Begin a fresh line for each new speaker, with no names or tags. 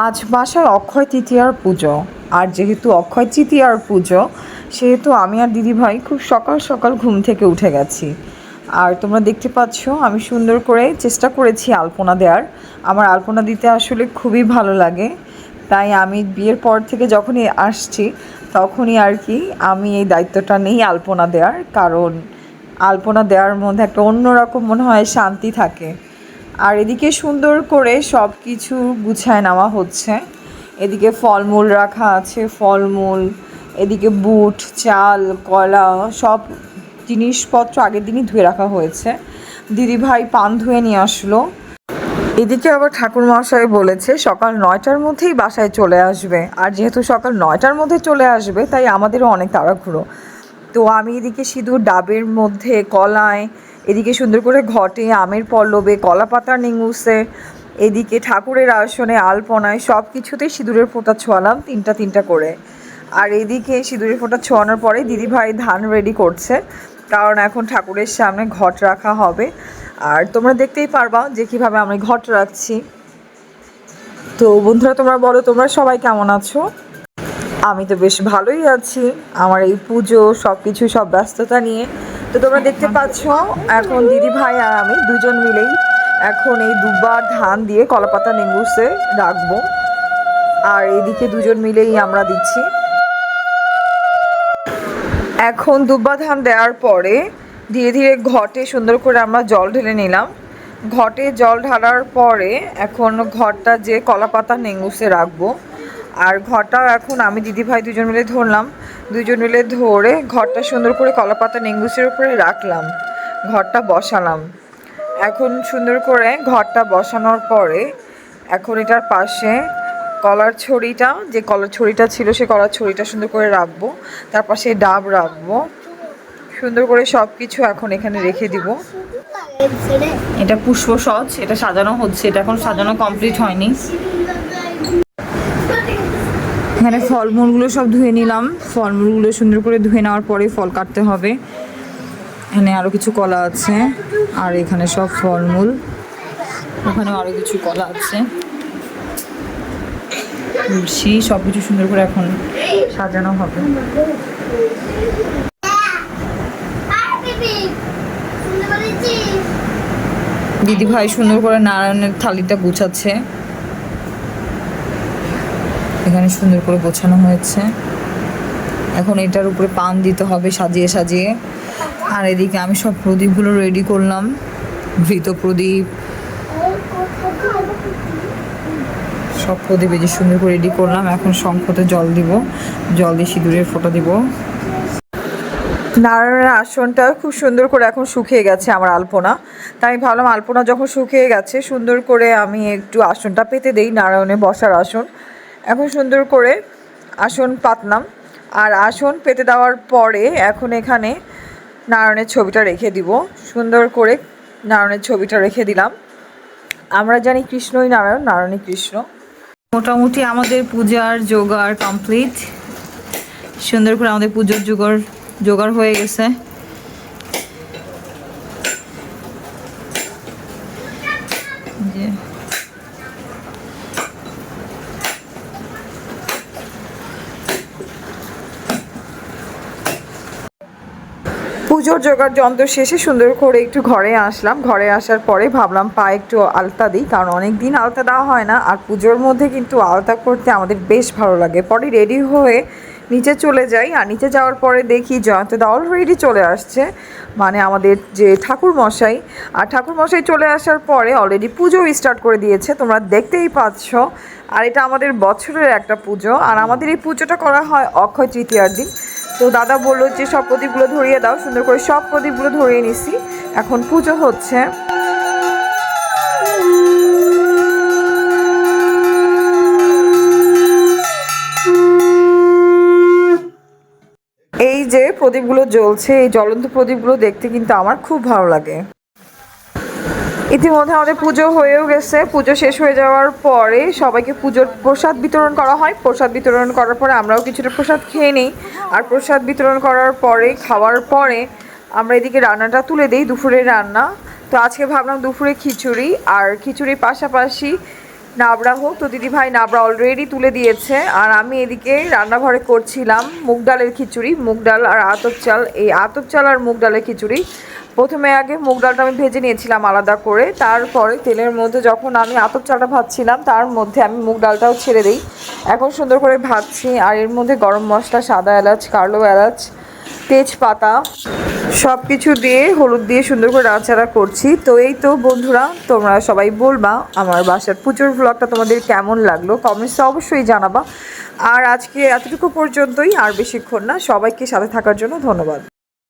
আজ বাসায় অক্ষয় তৃতীয়ার পুজো। আর যেহেতু অক্ষয় তৃতীয়ার পুজো, সেহেতু আমি আর দিদিভাই খুব সকাল সকাল ঘুম থেকে উঠে গেছি। আর তোমরা দেখতে পাচ্ছ আমি সুন্দর করে চেষ্টা করেছি আলপনা দেওয়ার। আমার আলপনা দিতে আসলে খুবই ভালো লাগে, তাই আমি বিয়ের পর থেকে যখনই আসছি তখনই আর কি আমি এই দায়িত্বটা নিই আলপনা দেওয়ার। কারণ আলপনা দেওয়ার মধ্যে একটা অন্যরকম মনে হয় শান্তি থাকে। আর এদিকে সুন্দর করে সব কিছু গুছায় নেওয়া হচ্ছে। এদিকে ফলমূল রাখা আছে, ফলমূল, এদিকে বুট, চাল, কলা, সব জিনিসপত্র আগের দিনই ধুয়ে রাখা হয়েছে। দিদিভাই পান ধুয়ে নিয়ে আসলো। এদিকে আবার ঠাকুরমশাই বলেছে সকাল 9টার মধ্যেই বাসায় চলে আসবে। আর যেহেতু সকাল 9টার মধ্যে চলে আসবে, তাই আমাদেরও অনেক তাড়াহুড়ো। তো আমি এদিকে সিঁদুর ডাবের মধ্যে, কলায়, এদিকে সুন্দর করে ঘটে, আমের পল্লবে, কলা পাতার নিঙুসে, এদিকে ঠাকুরের আসনে, আলপনায়, সব কিছুতেই সিঁদুরের ফোঁটা ছোঁয়ালাম তিনটা তিনটা করে। আর এদিকে সিঁদুরের ফোঁটা ছোঁয়ানোর পরে দিদিভাই ধান রেডি করছে, কারণ এখন ঠাকুরের সামনে ঘট রাখা হবে। আর তোমরা দেখতেই পারবা যে কীভাবে আমি ঘট রাখছি। তো বন্ধুরা, তোমরা বলো তোমরা সবাই কেমন আছো? আমি তো বেশ ভালোই আছি আমার এই পুজো সব কিছু সব ব্যস্ততা নিয়ে। তো তোমরা দেখতে পাচ্ছ এখন দিদি ভাই আর আমি দুজন মিলেই এখন এই দুবার ধান দিয়ে কলাপাতা নেঙ্গুসে রাখবো। আর এদিকে দুজন মিলেই আমরা দিচ্ছি। এখন দুব্বা ধান দেওয়ার পরে ধীরে ধীরে ঘটে সুন্দর করে আমরা জল ঢেলে নিলাম। ঘটে জল ঢালার পরে এখন ঘরটা যে কলাপাতা নেঙ্গুসে রাখবো। আর ঘরটা এখন আমি দিদিভাই দুজন মিলে ধরলাম, দুজন মিলে ধরে ঘরটা সুন্দর করে কলাপাতা নেঙ্গুসের উপরে রাখলাম, ঘরটা বসালাম। এখন সুন্দর করে ঘরটা বসানোর পরে এখন এটার পাশে কলার ছড়িটা, যে কলার ছড়িটা ছিল সে কলার ছড়িটা সুন্দর করে রাখবো, তার পাশে ডাব রাখবো, সুন্দর করে সব কিছু এখন এখানে রেখে দিব। এটা পুষ্পসজ্জ, এটা সাজানো হচ্ছে, এটা এখন সাজানো কমপ্লিট হয়নি। এখানে ফলমূলগুলো সব ধুয়ে নিলাম, ফলমূলগুলো সুন্দর করে ধুয়ে নেওয়ার পরে ফল কাটতে হবে। এখানে আরও কিছু কলা আছে, আর এখানে সব ফলমূল, ওখানেও আরও কিছু কলা আছে, তুলসী, সব কিছু সুন্দর করে এখন সাজানো হবে। দিদি ভাই সুন্দর করে নারায়ণের থালিটা গুছাচ্ছে, এখানে সুন্দর করে গোছানো হয়েছে। এখন এটার উপরে পান দিতে হবে সাজিয়ে সাজিয়ে। আর এদিকে আমি সব প্রদীপগুলো রেডি করলাম, ঘৃত প্রদীপ, সব প্রদীপ এই যে সুন্দর করে রেডি করলাম। এখন শঙ্খতে জল দিব, জল দিয়ে সিঁদুরের ফোঁটা দিব। নারায়ণের আসনটা খুব সুন্দর করে এখন শুকিয়ে গেছে আমার আলপনা, তাই ভাবলাম আলপনা যখন শুকিয়ে গেছে সুন্দর করে আমি একটু আসনটা পেতে দেই, নারায়ণের বসার আসন। এখন সুন্দর করে আসন পাতলাম। আর আসন পেতে দেওয়ার পরে এখন এখানে নারায়ণের ছবিটা রেখে দিব, সুন্দর করে নারায়ণের ছবিটা রেখে দিলাম। আমরা জানি কৃষ্ণই নারায়ণ, নারায়ণই কৃষ্ণ। মোটামুটি আমাদের পূজার জোগাড় কমপ্লিট, সুন্দর করে আমাদের পুজোর জোগাড় হয়ে গেছে। পুজোর জোগাড় যন্ত্র শেষে সুন্দর করে একটু ঘরে আসলাম। ঘরে আসার পরে ভাবলাম পায়ে একটু আলতা দিই, কারণ অনেক দিন আলতা দেওয়া হয় না। আর পুজোর মধ্যে কিন্তু আলতা করতে আমাদের বেশ ভালো লাগে। পরে রেডি হয়ে নিচে চলে যাই, আর নিচে যাওয়ার পরে দেখি জয়ন্তদা অলরেডি চলে আসছে, মানে আমাদের যে ঠাকুর মশাই। আর ঠাকুর মশাই চলে আসার পরে অলরেডি পুজো স্টার্ট করে দিয়েছে, তোমরা দেখতেই পাচ্ছ। আর এটা আমাদের বছরের একটা পুজো, আর আমাদের এই পুজোটা করা হয় অক্ষয় তৃতীয়ার দিন। তো দাদা বললো যে সব প্রদীপগুলো ধরিয়ে দাও, সুন্দর করে সব প্রদীপগুলো ধরিয়ে নিছি। এখন পুজো হচ্ছে। এই যে প্রদীপগুলো জ্বলছে, এই জ্বলন্ত প্রদীপগুলো দেখতে কিন্তু আমার খুব ভালো লাগে। ইতিমধ্যে আমাদের পুজো হয়েও গেছে। পুজো শেষ হয়ে যাওয়ার পরে সবাইকে পুজোর প্রসাদ বিতরণ করা হয়। প্রসাদ বিতরণ করার পরে আমরাও কিছুটা প্রসাদ খেয়ে নিই। আর প্রসাদ বিতরণ করার পরে, খাওয়ার পরে আমরা এদিকে রান্নাটা তুলে দিই, দুপুরের রান্না। তো আজকে ভাবলাম দুপুরে খিচুড়ি, আর খিচুড়ির পাশাপাশি নাবড়া হোক। তো দিদিভাই নাবড়া অলরেডি তুলে দিয়েছে, আর আমি এদিকে রান্নাঘরে করছিলাম মুগ ডালের খিচুড়ি, মুগ ডাল আর আতপ চাল। এই আতপ চাল আর মুগ ডালের খিচুড়ি প্রথমে আগে মুগ ডালটা আমি ভেজে নিয়েছিলাম আলাদা করে, তারপরে তেলের মধ্যে যখন আমি আতপ চালটা ভাজছিলাম তার মধ্যে আমি মুগ ডালটাও ছেড়ে দিই। এখন সুন্দর করে ভাজছি, আর এর মধ্যে গরম মশলা, সাদা এলাচ, কালো এলাচ, তেজপাতা সব কিছু দিয়ে হলুদ দিয়ে সুন্দর করে নাড়াচাড়া করছি। তো এই তো বন্ধুরা, তোমরা সবাই বলবা আমার বাসার পুজোর ভ্লগটা তোমাদের কেমন লাগলো, কমেন্টসে অবশ্যই জানাবা। আর আজকে এতটুকু পর্যন্তই, আর বেশিক্ষণ না। সবাইকে সাথে থাকার জন্য ধন্যবাদ।